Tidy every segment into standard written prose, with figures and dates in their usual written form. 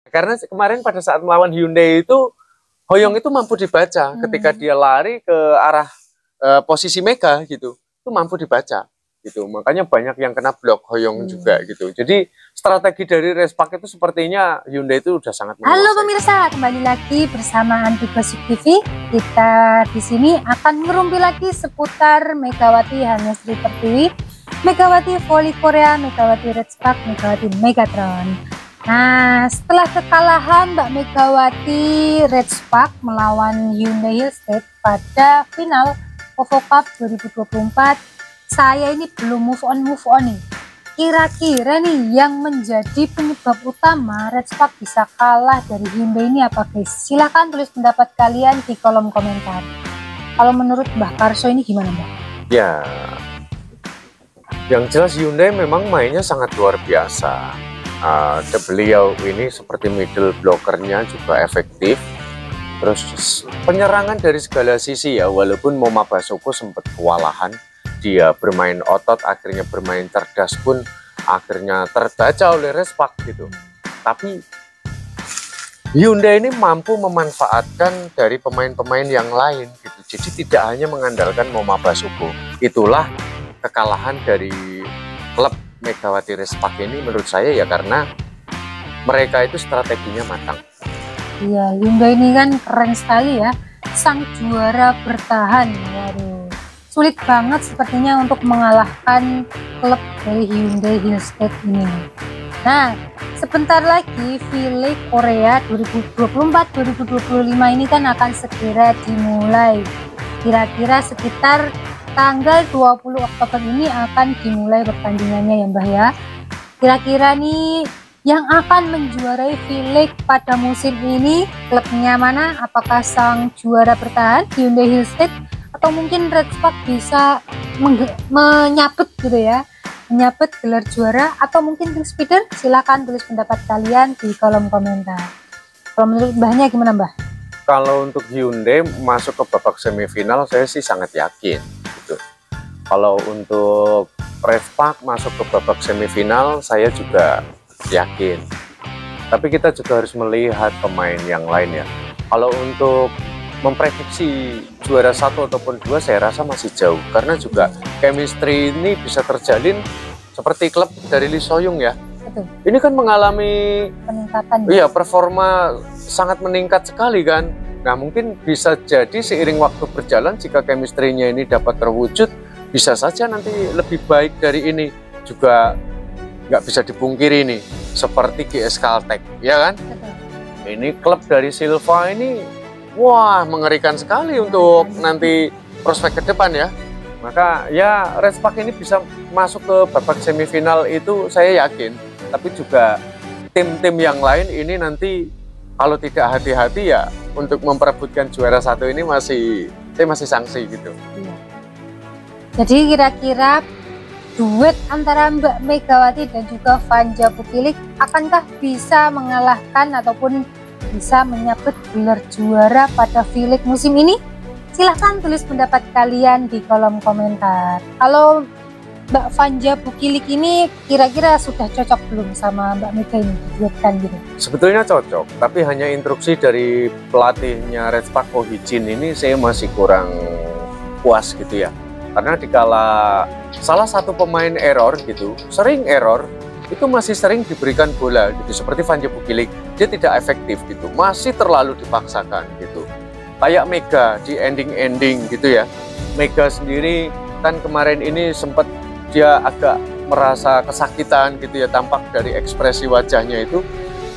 Karena kemarin pada saat melawan Hyundai itu Hoyong itu mampu dibaca ketika dia lari ke arah posisi Mega gitu, itu mampu dibaca gitu. Makanya banyak yang kena blok Hoyong juga gitu. Jadi strategi dari Respak itu sepertinya Hyundai itu udah sangat menguasai. Halo pemirsa, kembali lagi bersama Anti Gosip TV. Kita di sini akan merumpi lagi seputar Megawati Hanyasri Pertiwi, Megawati Voli Korea, Megawati Respak, Megawati Megatron. Nah, setelah kekalahan Mbak Megawati Respak melawan Hyundai Hillstate pada final OVO Cup 2024, saya ini belum move on nih. Kira-kira nih yang menjadi penyebab utama Respak bisa kalah dari Hyundai ini apa guys? Silahkan tulis pendapat kalian di kolom komentar. Kalau menurut Mbah Karso ini gimana Mbak? Ya, yang jelas Hyundai memang mainnya sangat luar biasa. Beliau ini seperti middle blockernya juga efektif. Terus penyerangan dari segala sisi ya, walaupun Moma Basoko sempat kewalahan, dia bermain otot, akhirnya bermain cerdas pun akhirnya terbaca oleh Respak gitu. Tapi Hyundai ini mampu memanfaatkan dari pemain-pemain yang lain gitu. Jadi tidak hanya mengandalkan Moma Basoko. Itulah kekalahan dari klub Megawati Respak ini menurut saya ya, karena mereka itu strateginya matang. Iya, Hyundai ini kan keren sekali ya, sang juara bertahan. Waduh, sulit banget sepertinya untuk mengalahkan klub dari Hyundai Hillstate ini. Nah, sebentar lagi Voli Korea 2024-2025 ini kan akan segera dimulai. Kira-kira sekitar tanggal 20 Oktober ini akan dimulai pertandingannya ya Mbah ya. Kira-kira nih yang akan menjuarai V-League pada musim ini klubnya mana? Apakah sang juara bertahan Hyundai Hillstate atau mungkin Respak bisa menyabet gitu ya, menyabet gelar juara, atau mungkin King Speeder? Silahkan tulis pendapat kalian di kolom komentar. Kalau menurut Mbahnya gimana Mbah? Kalau untuk Hyundai masuk ke babak semifinal saya sih sangat yakin gitu. Kalau untuk Respak masuk ke babak semifinal saya juga yakin. Tapi kita juga harus melihat pemain yang lain ya. Kalau untuk memprediksi juara 1 ataupun 2 saya rasa masih jauh, karena juga chemistry ini bisa terjalin seperti klub dari Lee Soyung ya. Betul. Ini kan mengalami peningkatan. Iya, performa sangat meningkat sekali kan. Nah, mungkin bisa jadi seiring waktu berjalan jika chemistry-nya ini dapat terwujud, bisa saja nanti lebih baik dari ini. Juga nggak bisa dipungkiri nih, seperti GS Caltech, ya kan? Betul. Ini klub dari Silva ini, wah mengerikan sekali untuk nanti prospek ke depan ya. Maka ya Respak ini bisa masuk ke babak semifinal itu saya yakin. Tapi juga tim-tim yang lain ini nanti kalau tidak hati-hati ya untuk memperebutkan juara 1 ini saya masih sanksi gitu. Iya. Jadi kira-kira duet antara Mbak Megawati dan juga Vanja Bukilik akankah bisa mengalahkan ataupun bisa menyabet gelar juara pada V-League musim ini? Silahkan tulis pendapat kalian di kolom komentar. Kalau Mbak Vanja Bukilik ini kira-kira sudah cocok belum sama Mbak Mega ini diduetkan gitu? Sebetulnya cocok, tapi hanya instruksi dari pelatihnya Respak Ko Hee-jin ini saya masih kurang puas gitu ya. Karena dikala salah satu pemain error gitu, sering error, itu masih sering diberikan bola gitu, seperti Vanja Bukilik, dia tidak efektif gitu, masih terlalu dipaksakan gitu. Kayak Mega di ending-ending gitu ya. Mega sendiri kan kemarin ini sempat dia agak merasa kesakitan gitu ya, tampak dari ekspresi wajahnya itu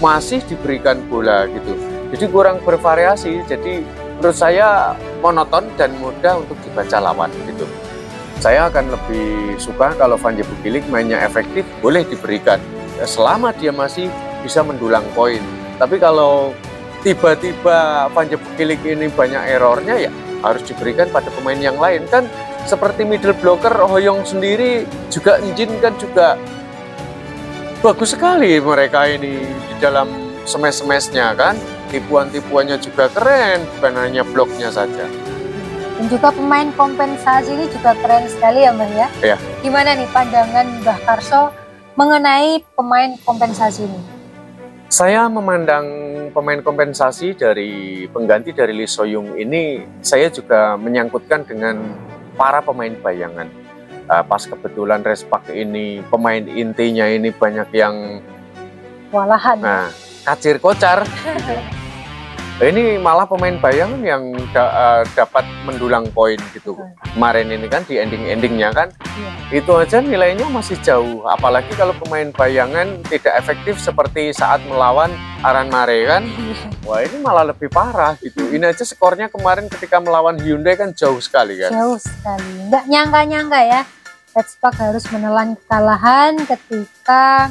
masih diberikan bola gitu. Jadi kurang bervariasi, jadi menurut saya monoton dan mudah untuk dibaca lawan gitu. Saya akan lebih suka kalau Vanja Bukilik mainnya efektif, boleh diberikan ya, selama dia masih bisa mendulang poin. Tapi kalau tiba-tiba Vanja Bukilik ini banyak errornya ya harus diberikan pada pemain yang lain. Kan seperti middle blocker Hoyong sendiri juga Njin kan juga bagus sekali mereka ini di dalam smash-smashnya kan. Tipuan-tipuannya juga keren, bukan hanya bloknya saja. Dan juga pemain kompensasi ini juga keren sekali ya Mbak ya. Iya. Gimana nih pandangan Mbah Karso mengenai pemain kompensasi ini? Saya memandang pemain kompensasi dari pengganti dari Lee So-young ini, saya juga menyangkutkan dengan para pemain bayangan. Pas kebetulan Respak ini pemain intinya ini banyak yang Walahan. nah, kacir kocar. Ini malah pemain bayangan yang dapat mendulang poin gitu. Kemarin ini kan di ending-endingnya kan, itu aja nilainya masih jauh. Apalagi kalau pemain bayangan tidak efektif seperti saat melawan Aran Mare kan. Wah, ini malah lebih parah gitu. Ini aja skornya kemarin ketika melawan Hyundai kan jauh sekali kan. Jauh sekali. Nggak nyangka-nyangka ya, Respak harus menelan kekalahan ketika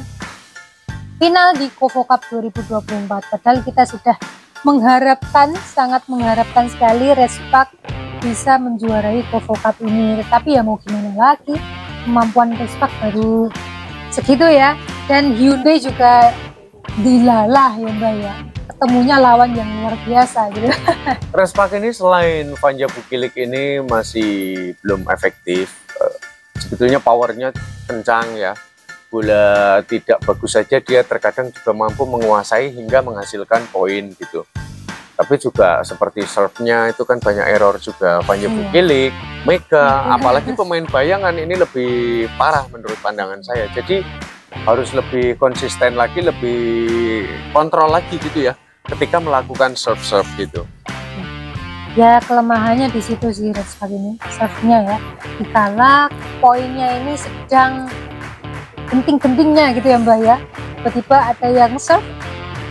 final di Kovo Cup 2024. Padahal kita sudah sangat mengharapkan sekali Respak bisa menjuarai Kovo Cup ini. Tapi ya mau gimana lagi, kemampuan Respak baru segitu ya. Dan Hyundai juga dilalah ya Mbak ya, ketemunya lawan yang luar biasa gitu. Respak ini selain Vanja Bukilik ini masih belum efektif, sebetulnya powernya kencang ya. Bola tidak bagus saja dia terkadang juga mampu menguasai hingga menghasilkan poin gitu. Tapi juga seperti serve-nya itu kan banyak error juga. Vanja Bukilik, Mega, apalagi pemain bayangan ini lebih parah menurut pandangan saya. Jadi harus lebih konsisten lagi, lebih kontrol lagi gitu ya ketika melakukan serve-serve gitu. Ya kelemahannya di situ sih Respak ini, serve-nya ya. Dikala poinnya ini sedang genting-gentingnya gitu ya Mbak ya, tiba-tiba ada yang serve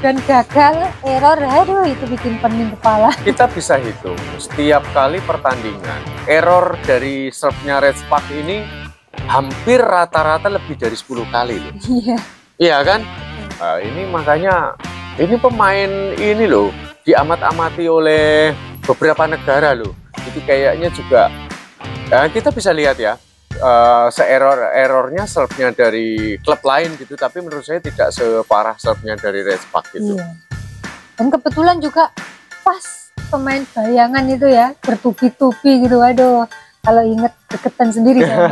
dan gagal, error, aduh itu bikin pening kepala. Kita bisa hitung setiap kali pertandingan error dari serve-nya Respak ini hampir rata-rata lebih dari 10 kali loh. Iya. Iya kan? Nah, ini makanya ini pemain ini loh diamat-amati oleh beberapa negara loh. Itu kayaknya juga kita bisa lihat ya, se-errornya serve-nya dari klub lain gitu, tapi menurut saya tidak separah serve-nya dari Respak gitu. Iya. Dan kebetulan juga pas pemain bayangan itu ya bertubi-tubi gitu, waduh kalau inget deketan sendiri ya.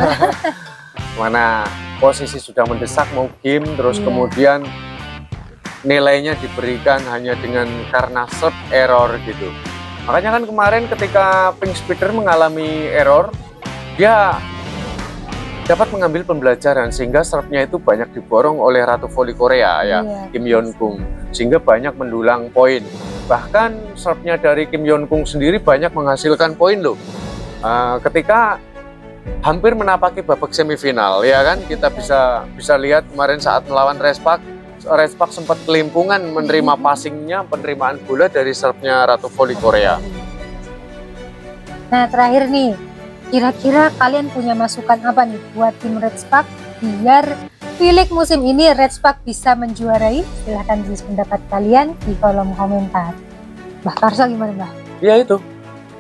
Mana posisi sudah mendesak mau game, terus kemudian nilainya diberikan hanya dengan karena serve error gitu. Makanya kan kemarin ketika Pink Speeder mengalami error, dia dapat mengambil pembelajaran sehingga serve-nya itu banyak diborong oleh Ratu Voli Korea ya, Kim Yeon-kung, sehingga banyak mendulang poin. Bahkan serve-nya dari Kim Yeon-kung sendiri banyak menghasilkan poin loh. Ketika hampir menapaki babak semifinal ya kan, kita bisa lihat kemarin saat melawan Respak sempat kelimpungan menerima passingnya, penerimaan bola dari serve-nya Ratu Voli Korea. Nah terakhir nih, kira-kira kalian punya masukan apa nih buat tim Respak biar V-League musim ini Respak bisa menjuarai? Silahkan tulis pendapat kalian di kolom komentar. Mbak Karsa gimana Mbak? Ya itu,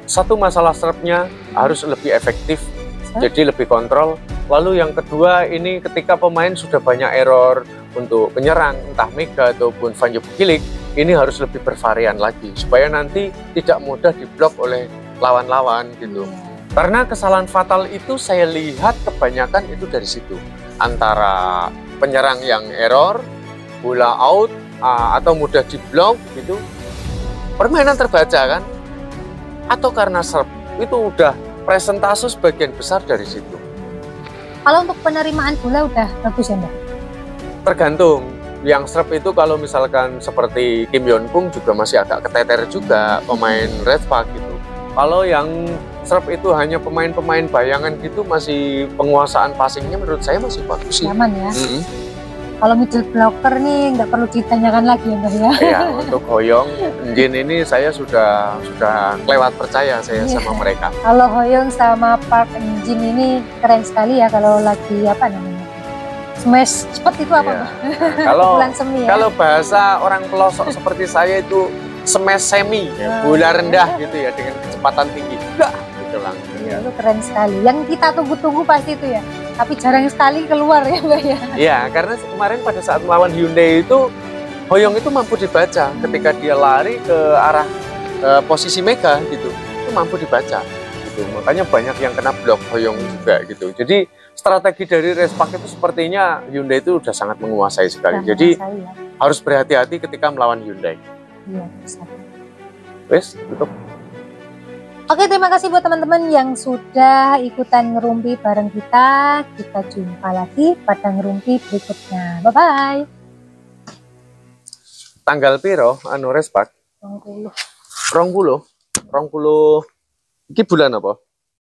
satu masalah serve-nya harus lebih efektif, jadi lebih kontrol. Lalu yang kedua ini ketika pemain sudah banyak error untuk penyerang, entah Mega ataupun Vanja Bukilik, ini harus lebih bervarian lagi supaya nanti tidak mudah diblok oleh lawan-lawan gitu. Karena kesalahan fatal itu saya lihat kebanyakan itu dari situ. Antara penyerang yang error, bola out, atau mudah diblok gitu. Permainan terbaca kan? Atau karena serve, itu udah presentase sebagian besar dari situ. Kalau untuk penerimaan bola udah bagus ya Mbak? Tergantung. Yang serve itu kalau misalkan seperti Kim Yeon-kung juga masih agak keteter juga pemain Respak gitu. Kalau yang serve itu hanya pemain-pemain bayangan gitu, masih penguasaan passingnya menurut saya masih bagus sih. Nyaman ya. Kalau middle blocker nih nggak perlu ditanyakan lagi ya Mbak ya. Iya, untuk Hoyong, Jin ini saya sudah lewat percaya saya sama mereka. Kalau Hoyong sama Park Jin ini keren sekali ya kalau lagi apa namanya? Smash cepat itu apa Mbak? Kalau bahasa orang pelosok seperti saya itu smash semi, bola rendah gitu ya dengan kecepatan tinggi. Gitu langsung ya. Itu keren sekali. Yang kita tunggu-tunggu pasti itu ya. Tapi jarang sekali keluar ya Mbak ya. Iya, karena kemarin pada saat melawan Hyundai itu Hoyong itu mampu dibaca ketika dia lari ke arah posisi Mega gitu. Itu mampu dibaca gitu. Makanya banyak yang kena blok Hoyong juga gitu. Jadi strategi dari Respak itu sepertinya Hyundai itu udah sangat menguasai sekali. Jadi harus berhati-hati ketika melawan Hyundai. Iya, bisa. Wes, tutup. Oke, terima kasih buat teman-teman yang sudah ikutan ngerumpi bareng kita. Kita jumpa lagi pada ngerumpi berikutnya. Bye-bye. Tanggal piro anu respak? 20. 20. 20. Iki bulan apa?